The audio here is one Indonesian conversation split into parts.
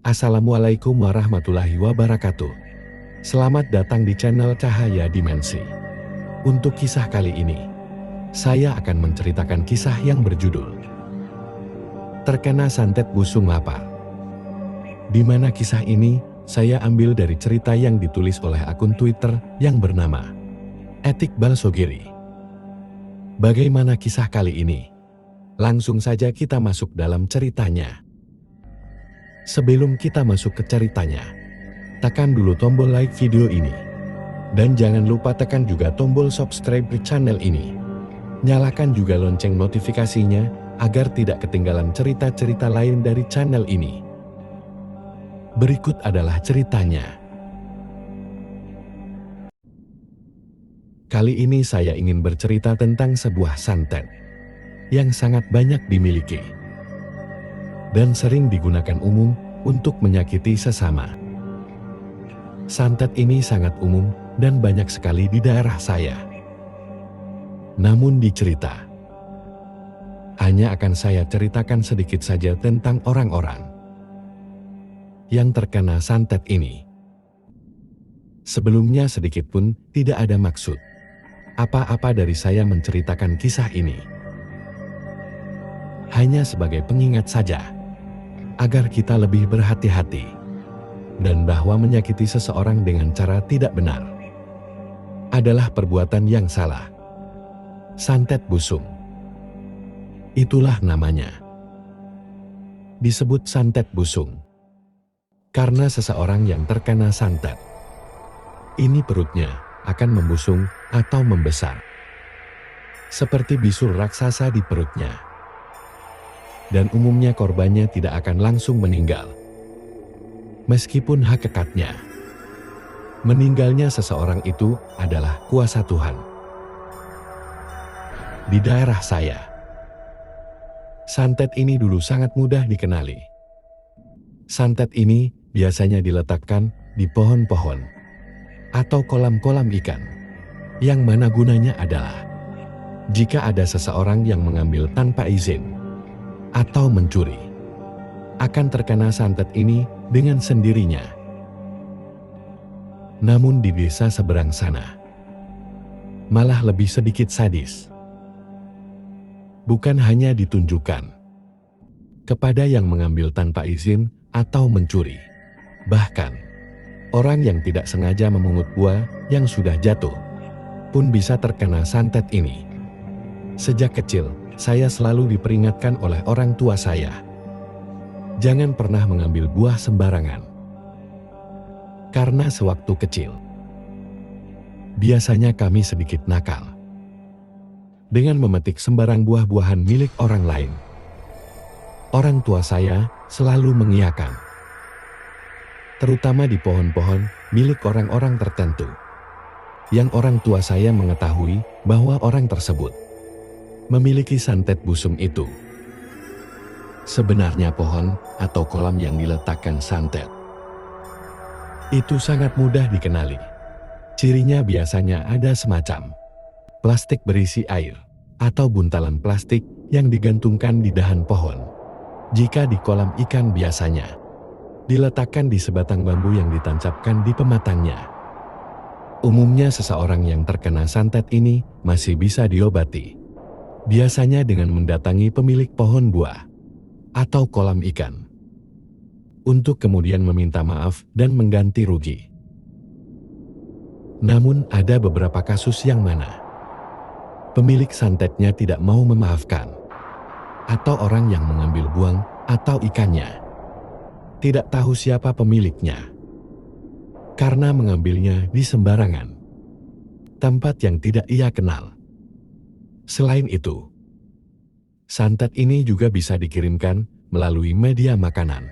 Assalamualaikum warahmatullahi wabarakatuh. Selamat datang di channel Cahaya Dimensi. Untuk kisah kali ini, saya akan menceritakan kisah yang berjudul Terkena Santet Busung Lapar. Di mana kisah ini saya ambil dari cerita yang ditulis oleh akun Twitter yang bernama @iqbalsogiri. Bagaimana kisah kali ini? Langsung saja kita masuk dalam ceritanya. Sebelum kita masuk ke ceritanya, tekan dulu tombol like video ini. Dan jangan lupa tekan juga tombol subscribe di channel ini. Nyalakan juga lonceng notifikasinya agar tidak ketinggalan cerita-cerita lain dari channel ini. Berikut adalah ceritanya. Kali ini saya ingin bercerita tentang sebuah santet yang sangat banyak dimiliki dan sering digunakan umum untuk menyakiti sesama. Santet ini sangat umum dan banyak sekali di daerah saya. Namun di cerita, hanya akan saya ceritakan sedikit saja tentang orang-orang yang terkena santet ini. Sebelumnya sedikit pun tidak ada maksud apa-apa dari saya menceritakan kisah ini. Hanya sebagai pengingat saja, agar kita lebih berhati-hati, dan bahwa menyakiti seseorang dengan cara tidak benar adalah perbuatan yang salah. Santet busung, itulah namanya. Disebut santet busung karena seseorang yang terkena santet ini perutnya akan membusung atau membesar, seperti bisul raksasa di perutnya. Dan umumnya korbannya tidak akan langsung meninggal. Meskipun hakikatnya, meninggalnya seseorang itu adalah kuasa Tuhan. Di daerah saya, santet ini dulu sangat mudah dikenali. Santet ini biasanya diletakkan di pohon-pohon atau kolam-kolam ikan, yang mana gunanya adalah jika ada seseorang yang mengambil tanpa izin atau mencuri, akan terkena santet ini dengan sendirinya. Namun di desa seberang sana, malah lebih sedikit sadis. Bukan hanya ditunjukkan kepada yang mengambil tanpa izin atau mencuri, bahkan orang yang tidak sengaja memungut buah yang sudah jatuh pun bisa terkena santet ini. Sejak kecil, saya selalu diperingatkan oleh orang tua saya, jangan pernah mengambil buah sembarangan. Karena sewaktu kecil, biasanya kami sedikit nakal dengan memetik sembarang buah-buahan milik orang lain. Orang tua saya selalu mengiyakan, terutama di pohon-pohon milik orang-orang tertentu, yang orang tua saya mengetahui bahwa orang tersebut memiliki santet busung itu. Sebenarnya pohon atau kolam yang diletakkan santet itu sangat mudah dikenali. Cirinya biasanya ada semacam plastik berisi air atau buntalan plastik yang digantungkan di dahan pohon. Jika di kolam ikan biasanya diletakkan di sebatang bambu yang ditancapkan di pematangnya. Umumnya seseorang yang terkena santet ini masih bisa diobati, biasanya dengan mendatangi pemilik pohon buah atau kolam ikan untuk kemudian meminta maaf dan mengganti rugi. Namun ada beberapa kasus yang mana pemilik santetnya tidak mau memaafkan, atau orang yang mengambil buang atau ikannya tidak tahu siapa pemiliknya karena mengambilnya di sembarangan tempat yang tidak ia kenal. Selain itu, santet ini juga bisa dikirimkan melalui media makanan,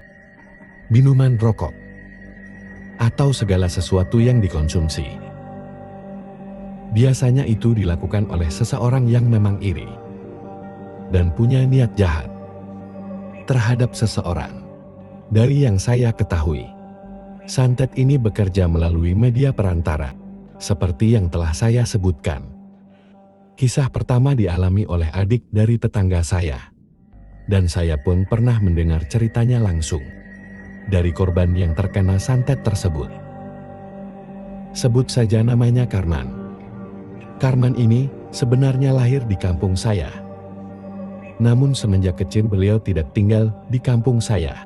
minuman rokok, atau segala sesuatu yang dikonsumsi. Biasanya itu dilakukan oleh seseorang yang memang iri dan punya niat jahat terhadap seseorang. Dari yang saya ketahui, santet ini bekerja melalui media perantara, seperti yang telah saya sebutkan. Kisah pertama dialami oleh adik dari tetangga saya, dan saya pun pernah mendengar ceritanya langsung dari korban yang terkena santet tersebut. Sebut saja namanya Karman. Karman ini sebenarnya lahir di kampung saya. Namun semenjak kecil beliau tidak tinggal di kampung saya,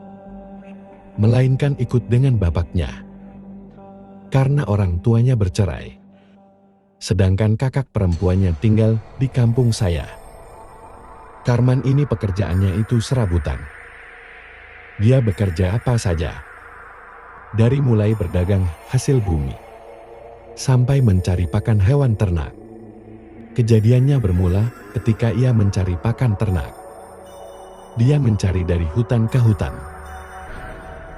melainkan ikut dengan bapaknya. Karena orang tuanya bercerai. Sedangkan kakak perempuannya tinggal di kampung saya. Karman ini pekerjaannya itu serabutan. Dia bekerja apa saja. Dari mulai berdagang hasil bumi, sampai mencari pakan hewan ternak. Kejadiannya bermula ketika ia mencari pakan ternak. Dia mencari dari hutan ke hutan.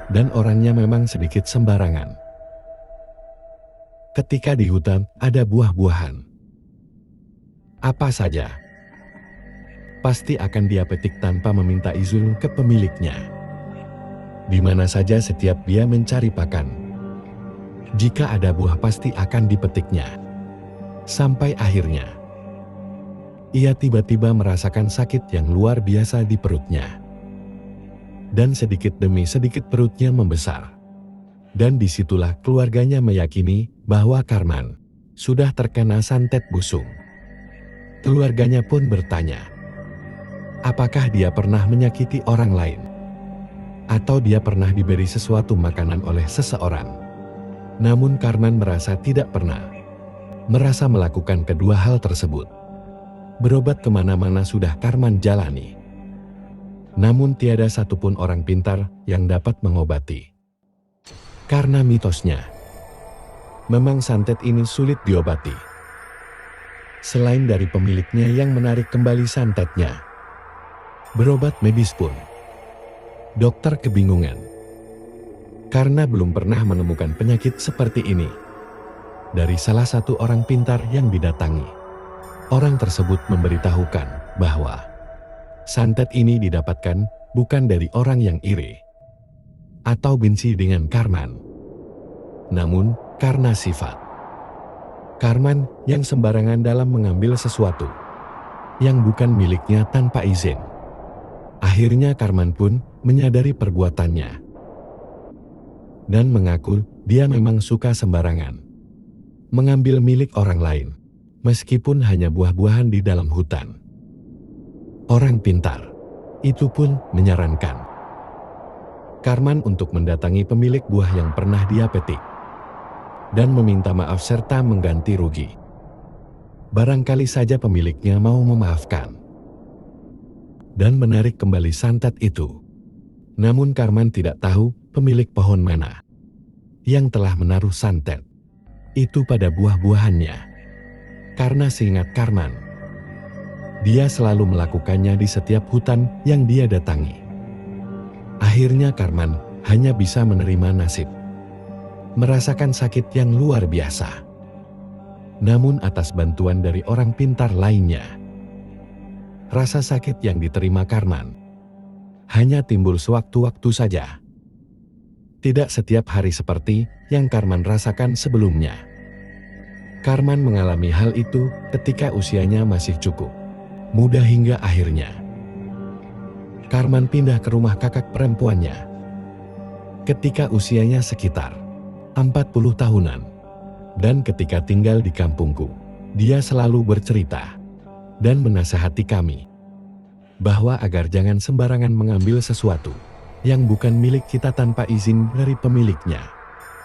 Dan orangnya memang sedikit sembarangan. Ketika di hutan ada buah-buahan, apa saja, pasti akan dia petik tanpa meminta izin ke pemiliknya. Di mana saja setiap dia mencari pakan, jika ada buah pasti akan dipetiknya. Sampai akhirnya, ia tiba-tiba merasakan sakit yang luar biasa di perutnya. Dan sedikit demi sedikit perutnya membesar. Dan disitulah keluarganya meyakini bahwa Karman sudah terkena santet busung. Keluarganya pun bertanya, apakah dia pernah menyakiti orang lain? Atau dia pernah diberi sesuatu makanan oleh seseorang? Namun Karman merasa tidak pernah. Merasa melakukan kedua hal tersebut. Berobat kemana-mana sudah Karman jalani. Namun tiada satupun orang pintar yang dapat mengobati. Karena mitosnya, memang santet ini sulit diobati. Selain dari pemiliknya yang menarik kembali santetnya, berobat medis pun, dokter kebingungan. Karena belum pernah menemukan penyakit seperti ini. Dari salah satu orang pintar yang didatangi, orang tersebut memberitahukan bahwa santet ini didapatkan bukan dari orang yang iri atau benci dengan Karman, namun karena sifat Karman yang sembarangan dalam mengambil sesuatu yang bukan miliknya tanpa izin. Akhirnya Karman pun menyadari perbuatannya dan mengaku dia memang suka sembarangan mengambil milik orang lain, meskipun hanya buah-buahan di dalam hutan. Orang pintar itu pun menyarankan Karman untuk mendatangi pemilik buah yang pernah dia petik dan meminta maaf serta mengganti rugi. Barangkali saja pemiliknya mau memaafkan dan menarik kembali santet itu. Namun Karman tidak tahu pemilik pohon mana yang telah menaruh santet itu pada buah-buahannya. Karena seingat Karman, dia selalu melakukannya di setiap hutan yang dia datangi. Akhirnya Karman hanya bisa menerima nasib, merasakan sakit yang luar biasa. Namun atas bantuan dari orang pintar lainnya, rasa sakit yang diterima Karman hanya timbul sewaktu-waktu saja. Tidak setiap hari seperti yang Karman rasakan sebelumnya. Karman mengalami hal itu ketika usianya masih cukup muda hingga akhirnya Karman pindah ke rumah kakak perempuannya ketika usianya sekitar 40 tahunan. Dan ketika tinggal di kampungku, dia selalu bercerita dan menasihati kami bahwa agar jangan sembarangan mengambil sesuatu yang bukan milik kita tanpa izin dari pemiliknya,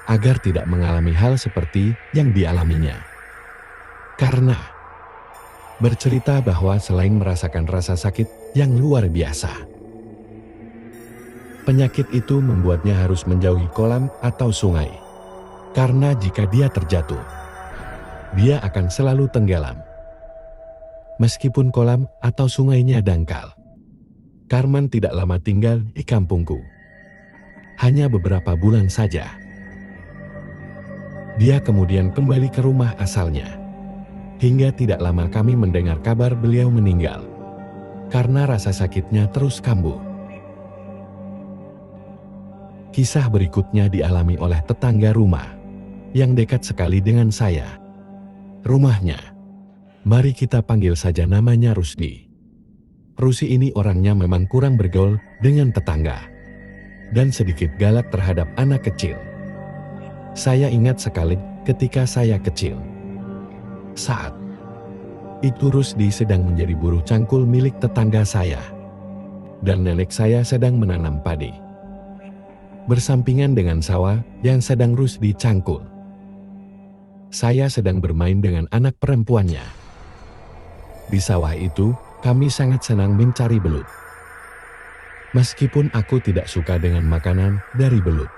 agar tidak mengalami hal seperti yang dialaminya. Karena bercerita bahwa selain merasakan rasa sakit yang luar biasa, penyakit itu membuatnya harus menjauhi kolam atau sungai. Karena jika dia terjatuh, dia akan selalu tenggelam. Meskipun kolam atau sungainya dangkal. Karman tidak lama tinggal di kampungku. Hanya beberapa bulan saja. Dia kemudian kembali ke rumah asalnya. Hingga tidak lama kami mendengar kabar beliau meninggal. Karena rasa sakitnya terus kambuh. Kisah berikutnya dialami oleh tetangga rumah yang dekat sekali dengan saya. Rumahnya, mari kita panggil saja namanya Rusdi. Rusdi ini orangnya memang kurang bergaul dengan tetangga. dan sedikit galak terhadap anak kecil. Saya ingat sekali ketika saya kecil. Saat itu Rusdi sedang menjadi buruh cangkul milik tetangga saya. Dan nenek saya sedang menanam padi. Bersampingan dengan sawah yang sedang Rusdi cangkul. Saya sedang bermain dengan anak perempuannya. Di sawah itu, kami sangat senang mencari belut. Meskipun aku tidak suka dengan makanan dari belut,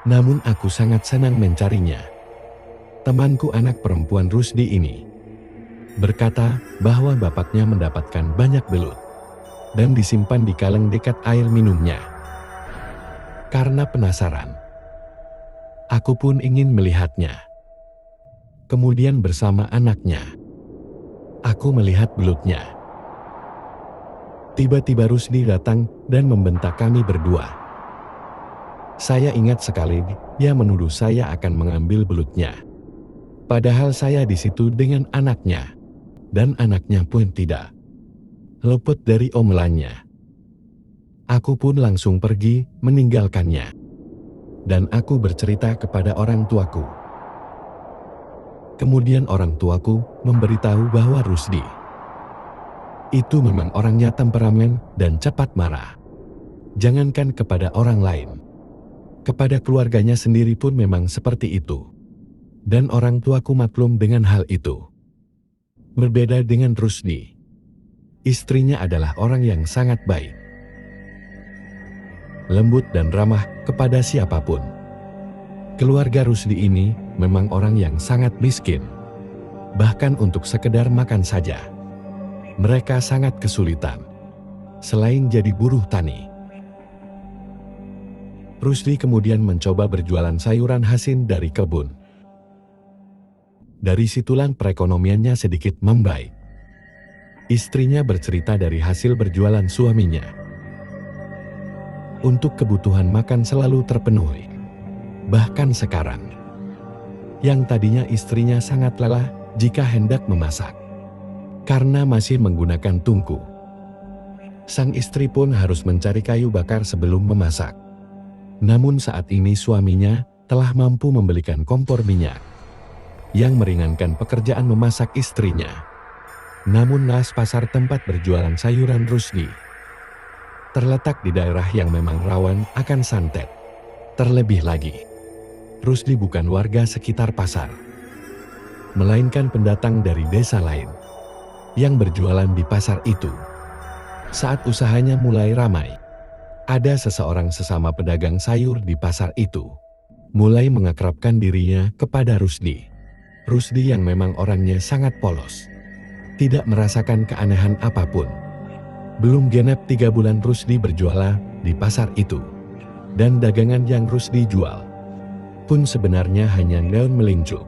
namun aku sangat senang mencarinya. Temanku anak perempuan Rusdi ini berkata bahwa bapaknya mendapatkan banyak belut dan disimpan di kaleng dekat air minumnya. Karena penasaran, aku pun ingin melihatnya. Kemudian bersama anaknya, aku melihat belutnya. Tiba-tiba Rusdi datang dan membentak kami berdua. Saya ingat sekali dia menuduh saya akan mengambil belutnya. Padahal saya di situ dengan anaknya, dan anaknya pun tidak luput dari omelannya. Aku pun langsung pergi meninggalkannya. Dan aku bercerita kepada orang tuaku. Kemudian orang tuaku memberitahu bahwa Rusdi itu memang orangnya temperamen dan cepat marah. Jangankan kepada orang lain, kepada keluarganya sendiri pun memang seperti itu. Dan orang tuaku maklum dengan hal itu. Berbeda dengan Rusdi, istrinya adalah orang yang sangat baik, lembut dan ramah kepada siapapun. Keluarga Rusdi ini memang orang yang sangat miskin. Bahkan untuk sekedar makan saja, mereka sangat kesulitan, selain jadi buruh tani. Rusdi kemudian mencoba berjualan sayuran hasil dari kebun. Dari situlah perekonomiannya sedikit membaik. Istrinya bercerita dari hasil berjualan suaminya. Untuk kebutuhan makan selalu terpenuhi. Bahkan sekarang, yang tadinya istrinya sangat lelah jika hendak memasak, karena masih menggunakan tungku. Sang istri pun harus mencari kayu bakar sebelum memasak. Namun saat ini suaminya telah mampu membelikan kompor minyak, yang meringankan pekerjaan memasak istrinya. Namun nas pasar tempat berjualan sayuran Rusdi terletak di daerah yang memang rawan akan santet. Terlebih lagi, Rusdi bukan warga sekitar pasar, melainkan pendatang dari desa lain yang berjualan di pasar itu. Saat usahanya mulai ramai, ada seseorang sesama pedagang sayur di pasar itu mulai mengakrabkan dirinya kepada Rusdi. Rusdi yang memang orangnya sangat polos, tidak merasakan keanehan apapun. Belum genap 3 bulan Rusdi berjualan di pasar itu. Dan dagangan yang Rusdi jual pun sebenarnya hanya daun melincu,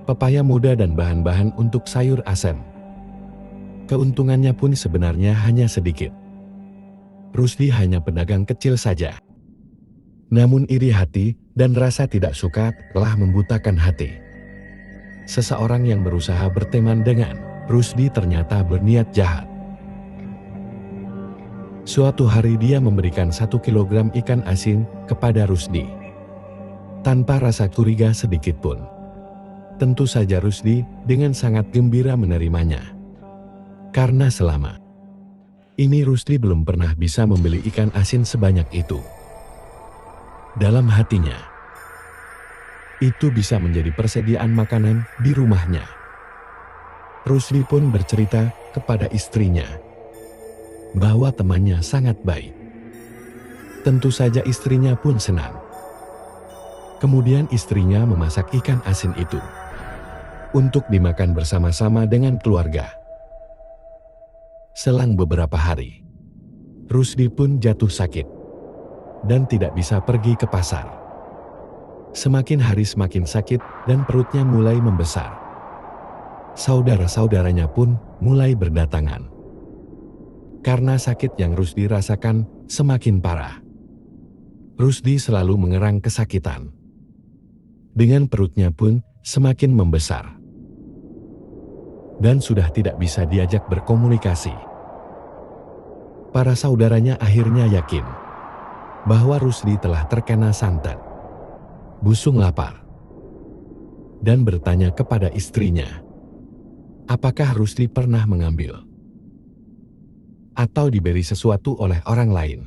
pepaya muda dan bahan-bahan untuk sayur asem. Keuntungannya pun sebenarnya hanya sedikit. Rusdi hanya pedagang kecil saja. Namun iri hati dan rasa tidak suka telah membutakan hati. Seseorang yang berusaha berteman dengan Rusdi ternyata berniat jahat. Suatu hari dia memberikan 1 kilogram ikan asin kepada Rusdi, tanpa rasa curiga sedikit pun. Tentu saja Rusdi dengan sangat gembira menerimanya. Karena selama ini Rusdi belum pernah bisa membeli ikan asin sebanyak itu. Dalam hatinya, itu bisa menjadi persediaan makanan di rumahnya. Rusdi pun bercerita kepada istrinya bahwa temannya sangat baik. Tentu saja istrinya pun senang. Kemudian istrinya memasak ikan asin itu untuk dimakan bersama-sama dengan keluarga. Selang beberapa hari, Rusdi pun jatuh sakit dan tidak bisa pergi ke pasar. Semakin hari semakin sakit dan perutnya mulai membesar. Saudara-saudaranya pun mulai berdatangan. Karena sakit yang Rusdi rasakan semakin parah, Rusdi selalu mengerang kesakitan. Dengan perutnya pun semakin membesar. Dan sudah tidak bisa diajak berkomunikasi. Para saudaranya akhirnya yakin bahwa Rusdi telah terkena santet. Busung lapar dan bertanya kepada istrinya, apakah Rusdi pernah mengambil atau diberi sesuatu oleh orang lain.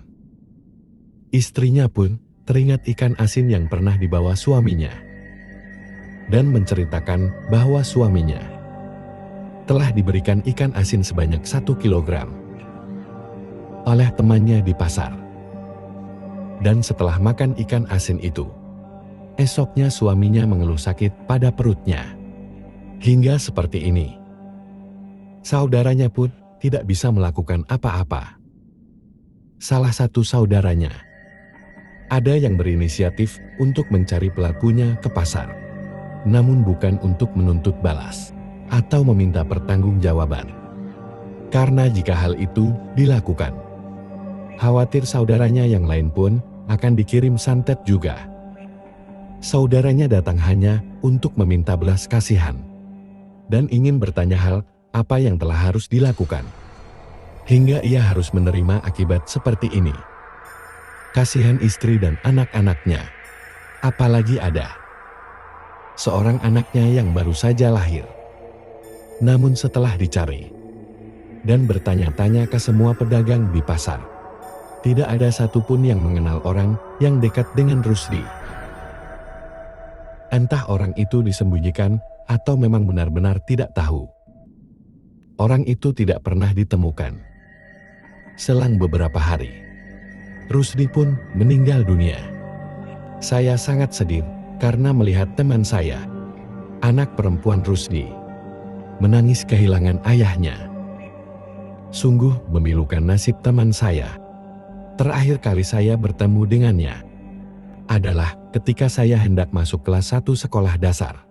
Istrinya pun teringat ikan asin yang pernah dibawa suaminya dan menceritakan bahwa suaminya telah diberikan ikan asin sebanyak 1 kilogram oleh temannya di pasar. Dan setelah makan ikan asin itu, esoknya suaminya mengeluh sakit pada perutnya. Hingga seperti ini. Saudaranya pun tidak bisa melakukan apa-apa. Salah satu saudaranya ada yang berinisiatif untuk mencari pelakunya ke pasar, namun bukan untuk menuntut balas atau meminta pertanggungjawaban. Karena jika hal itu dilakukan, khawatir saudaranya yang lain pun akan dikirim santet juga. Saudaranya datang hanya untuk meminta belas kasihan dan ingin bertanya hal apa yang telah harus dilakukan, hingga ia harus menerima akibat seperti ini. Kasihan istri dan anak-anaknya, apalagi ada seorang anaknya yang baru saja lahir. Namun setelah dicari dan bertanya-tanya ke semua pedagang di pasar, tidak ada satupun yang mengenal orang yang dekat dengan Rusdi. Entah orang itu disembunyikan atau memang benar-benar tidak tahu. Orang itu tidak pernah ditemukan. Selang beberapa hari, Rusdi pun meninggal dunia. Saya sangat sedih karena melihat teman saya, anak perempuan Rusdi, menangis kehilangan ayahnya. Sungguh memilukan nasib teman saya. Terakhir kali saya bertemu dengannya adalah ketika saya hendak masuk kelas 1 sekolah dasar.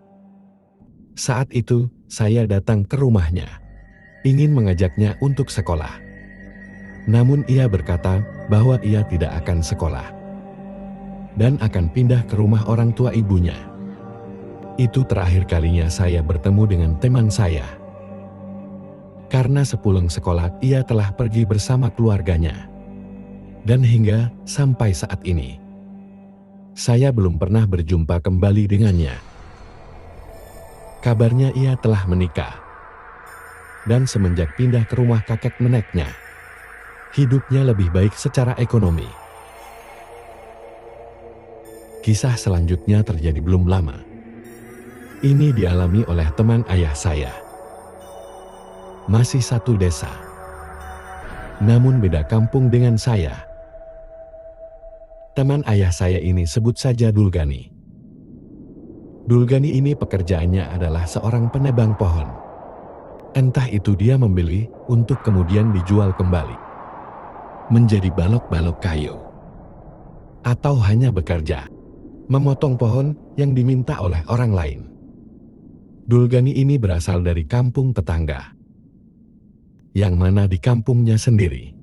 Saat itu, saya datang ke rumahnya, ingin mengajaknya untuk sekolah. Namun ia berkata bahwa ia tidak akan sekolah dan akan pindah ke rumah orang tua ibunya. Itu terakhir kalinya saya bertemu dengan teman saya. Karena sepulang sekolah ia telah pergi bersama keluarganya. Dan hingga sampai saat ini, saya belum pernah berjumpa kembali dengannya. Kabarnya ia telah menikah. Dan semenjak pindah ke rumah kakek neneknya, hidupnya lebih baik secara ekonomi. Kisah selanjutnya terjadi belum lama. Ini dialami oleh teman ayah saya. Masih satu desa, namun beda kampung dengan saya. Teman ayah saya ini sebut saja Dulgani. Dulgani ini pekerjaannya adalah seorang penebang pohon. Entah itu dia membeli untuk kemudian dijual kembali menjadi balok-balok kayu, atau hanya bekerja memotong pohon yang diminta oleh orang lain. Dulgani ini berasal dari kampung tetangga, yang mana di kampungnya sendiri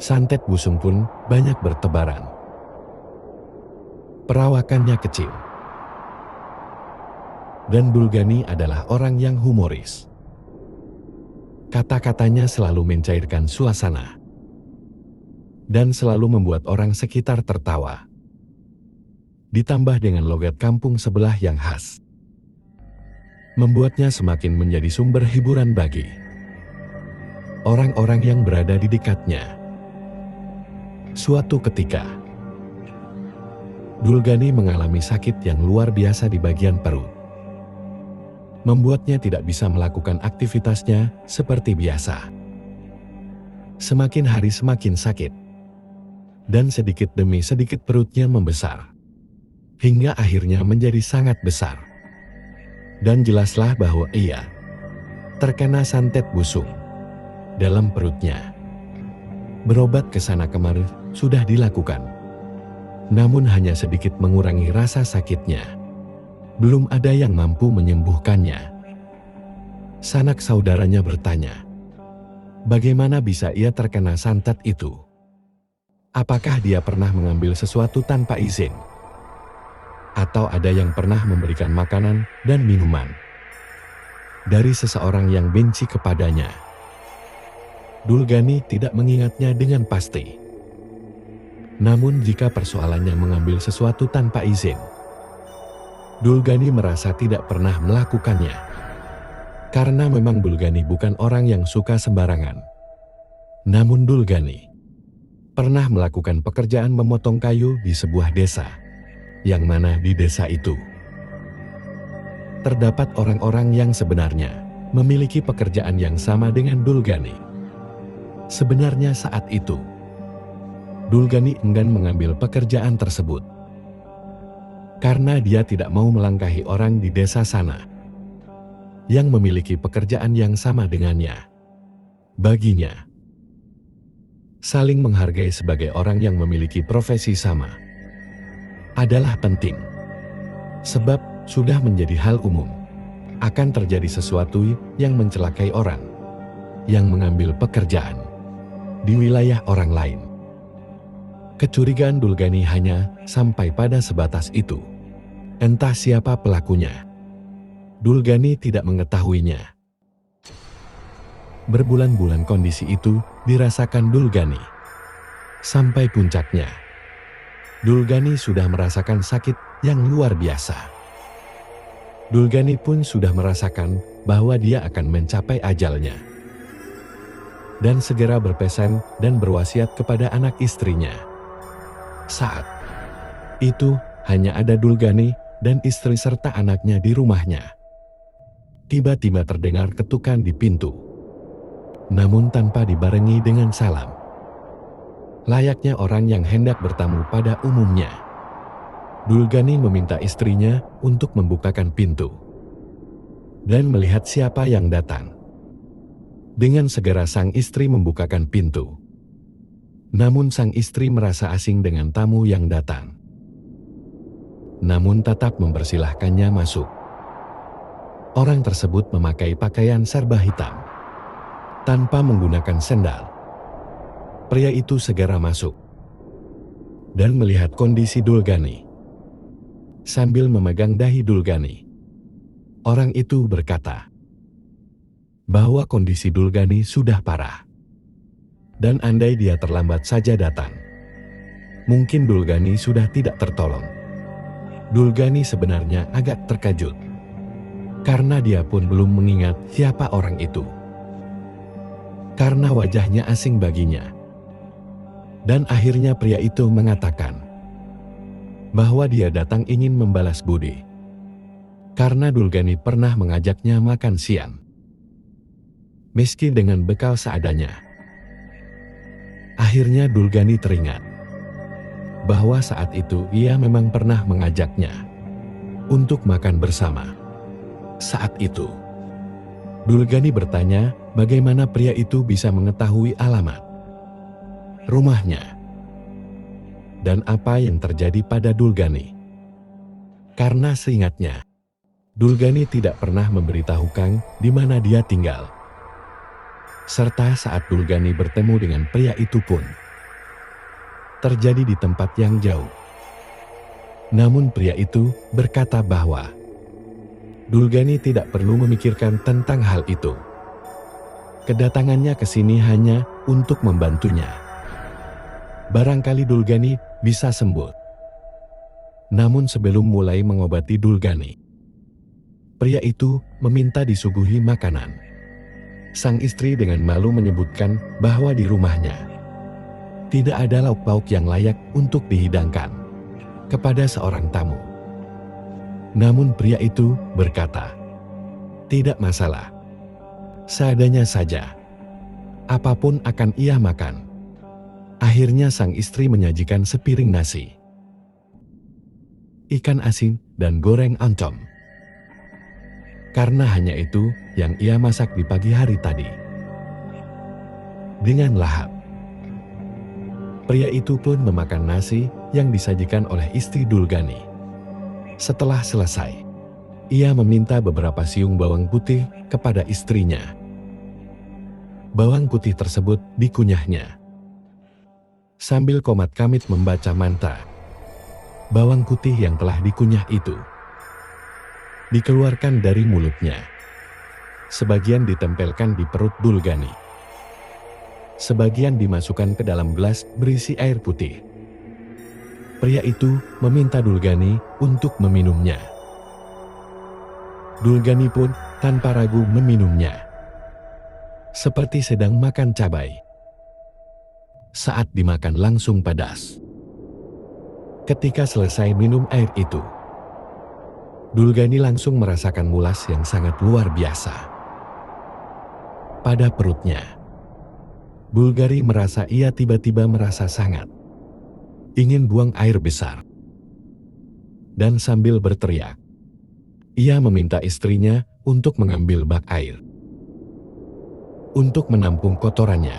santet busung pun banyak bertebaran. Perawakannya kecil. Dan Dulgani adalah orang yang humoris. Kata-katanya selalu mencairkan suasana dan selalu membuat orang sekitar tertawa. Ditambah dengan logat kampung sebelah yang khas, membuatnya semakin menjadi sumber hiburan bagi orang-orang yang berada di dekatnya. Suatu ketika, Dulgani mengalami sakit yang luar biasa di bagian perut, membuatnya tidak bisa melakukan aktivitasnya seperti biasa. Semakin hari semakin sakit, dan sedikit demi sedikit perutnya membesar, hingga akhirnya menjadi sangat besar. Dan jelaslah bahwa ia terkena santet busung dalam perutnya. Berobat ke sana kemari sudah dilakukan, namun hanya sedikit mengurangi rasa sakitnya. Belum ada yang mampu menyembuhkannya. Sanak saudaranya bertanya, bagaimana bisa ia terkena santet itu? Apakah dia pernah mengambil sesuatu tanpa izin? Atau ada yang pernah memberikan makanan dan minuman dari seseorang yang benci kepadanya? Dulgani tidak mengingatnya dengan pasti. Namun jika persoalannya mengambil sesuatu tanpa izin, Dulgani merasa tidak pernah melakukannya. Karena memang Dulgani bukan orang yang suka sembarangan. Namun Dulgani pernah melakukan pekerjaan memotong kayu di sebuah desa, yang mana di desa itu terdapat orang-orang yang sebenarnya memiliki pekerjaan yang sama dengan Dulgani. Sebenarnya saat itu, Dulgani enggan mengambil pekerjaan tersebut karena dia tidak mau melangkahi orang di desa sana yang memiliki pekerjaan yang sama dengannya. Baginya, saling menghargai sebagai orang yang memiliki profesi sama adalah penting, sebab sudah menjadi hal umum akan terjadi sesuatu yang mencelakai orang yang mengambil pekerjaan di wilayah orang lain. Kecurigaan Dulgani hanya sampai pada sebatas itu. Entah siapa pelakunya, Dulgani tidak mengetahuinya. Berbulan-bulan kondisi itu dirasakan Dulgani. Sampai puncaknya, Dulgani sudah merasakan sakit yang luar biasa. Dulgani pun sudah merasakan bahwa dia akan mencapai ajalnya. Dan segera berpesan dan berwasiat kepada anak istrinya. Saat itu hanya ada Dulgani dan istri serta anaknya di rumahnya. Tiba-tiba terdengar ketukan di pintu, namun tanpa dibarengi dengan salam. Layaknya orang yang hendak bertamu pada umumnya, Dulgani meminta istrinya untuk membukakan pintu dan melihat siapa yang datang. Dengan segera sang istri membukakan pintu. Namun sang istri merasa asing dengan tamu yang datang. Namun tetap mempersilahkannya masuk. Orang tersebut memakai pakaian serba hitam, tanpa menggunakan sendal. Pria itu segera masuk dan melihat kondisi Dulgani. Sambil memegang dahi Dulgani, orang itu berkata bahwa kondisi Dulgani sudah parah. Dan andai dia terlambat saja datang, mungkin Dulgani sudah tidak tertolong. Dulgani sebenarnya agak terkejut, karena dia pun belum mengingat siapa orang itu. Karena wajahnya asing baginya. Dan akhirnya pria itu mengatakan bahwa dia datang ingin membalas budi. Karena Dulgani pernah mengajaknya makan siang, meski dengan bekal seadanya. Akhirnya Dulgani teringat bahwa saat itu ia memang pernah mengajaknya untuk makan bersama. Saat itu, Dulgani bertanya bagaimana pria itu bisa mengetahui alamat rumahnya dan apa yang terjadi pada Dulgani. Karena seingatnya, Dulgani tidak pernah memberitahukan di mana dia tinggal. Serta saat Dulgani bertemu dengan pria itu pun terjadi di tempat yang jauh. Namun pria itu berkata bahwa Dulgani tidak perlu memikirkan tentang hal itu. Kedatangannya ke sini hanya untuk membantunya. Barangkali Dulgani bisa sembuh. Namun sebelum mulai mengobati Dulgani, pria itu meminta disuguhi makanan. Sang istri dengan malu menyebutkan bahwa di rumahnya tidak ada lauk pauk yang layak untuk dihidangkan kepada seorang tamu. Namun pria itu berkata, "Tidak masalah. Seadanya saja. Apapun akan ia makan." Akhirnya sang istri menyajikan sepiring nasi, ikan asin, dan goreng oncom. Karena hanya itu yang ia masak di pagi hari tadi. Dengan lahap, pria itu pun memakan nasi yang disajikan oleh istri Dulgani. Setelah selesai, ia meminta beberapa siung bawang putih kepada istrinya. Bawang putih tersebut dikunyahnya sambil komat kamit membaca mantra. Bawang putih yang telah dikunyah itu dikeluarkan dari mulutnya. Sebagian ditempelkan di perut Dulgani. Sebagian dimasukkan ke dalam gelas berisi air putih. Pria itu meminta Dulgani untuk meminumnya. Dulgani pun tanpa ragu meminumnya, seperti sedang makan cabai. Saat dimakan langsung pedas. Ketika selesai minum air itu, Dulgani langsung merasakan mulas yang sangat luar biasa pada perutnya. Bulgari merasa ia tiba-tiba merasa sangat ingin buang air besar. Dan sambil berteriak, ia meminta istrinya untuk mengambil bak air untuk menampung kotorannya.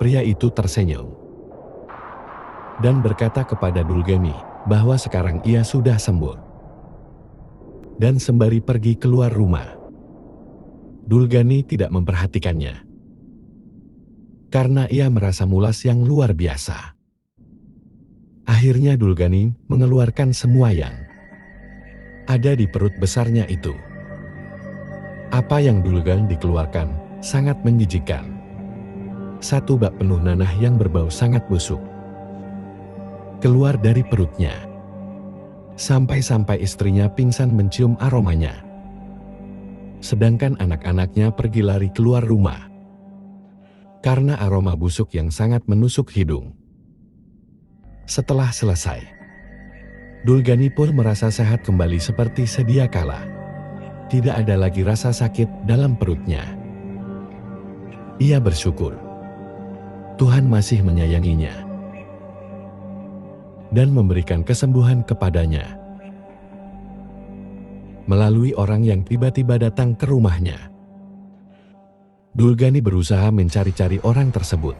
Pria itu tersenyum dan berkata kepada Dulgani bahwa sekarang ia sudah sembuh. Dan sembari pergi keluar rumah, Dulgani tidak memperhatikannya karena ia merasa mulas yang luar biasa. Akhirnya Dulgani mengeluarkan semua yang ada di perut besarnya itu. Apa yang Dulgani dikeluarkan sangat menjijikkan. Satu bak penuh nanah yang berbau sangat busuk keluar dari perutnya. Sampai-sampai istrinya pingsan mencium aromanya. Sedangkan anak-anaknya pergi lari keluar rumah karena aroma busuk yang sangat menusuk hidung. Setelah selesai, Dulgani pun merasa sehat kembali seperti sedia kala. Tidak ada lagi rasa sakit dalam perutnya. Ia bersyukur Tuhan masih menyayanginya dan memberikan kesembuhan kepadanya melalui orang yang tiba-tiba datang ke rumahnya. Dulgani berusaha mencari-cari orang tersebut.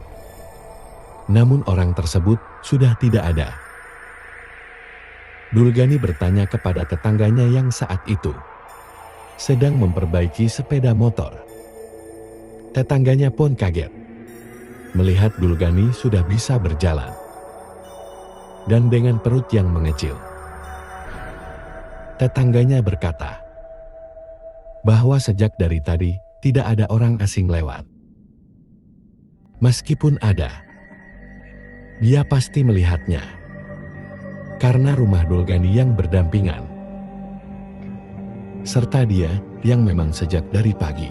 Namun orang tersebut sudah tidak ada. Dulgani bertanya kepada tetangganya yang saat itu sedang memperbaiki sepeda motor. Tetangganya pun kaget melihat Dulgani sudah bisa berjalan dan dengan perut yang mengecil. Tetangganya berkata bahwa sejak dari tadi tidak ada orang asing lewat. Meskipun ada, dia pasti melihatnya karena rumah Dulgani yang berdampingan, serta dia yang memang sejak dari pagi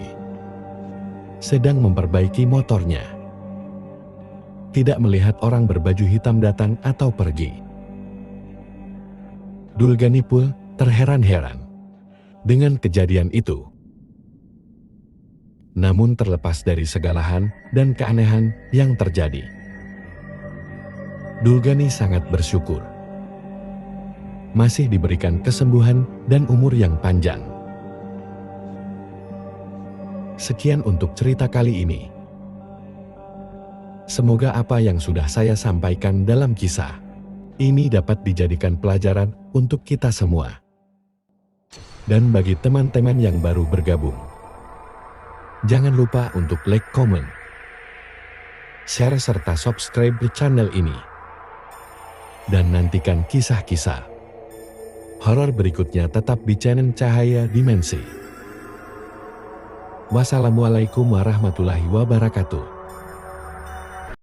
sedang memperbaiki motornya, tidak melihat orang berbaju hitam datang atau pergi. Dulgani pun terheran-heran dengan kejadian itu. Namun terlepas dari segala hal dan keanehan yang terjadi, Dulgani sangat bersyukur masih diberikan kesembuhan dan umur yang panjang. Sekian untuk cerita kali ini. Semoga apa yang sudah saya sampaikan dalam kisah ini dapat dijadikan pelajaran untuk kita semua. Dan bagi teman-teman yang baru bergabung, jangan lupa untuk like, comment, share serta subscribe di channel ini. Dan nantikan kisah-kisah horor berikutnya tetap di channel Cahaya Dimensi. Wassalamualaikum warahmatullahi wabarakatuh.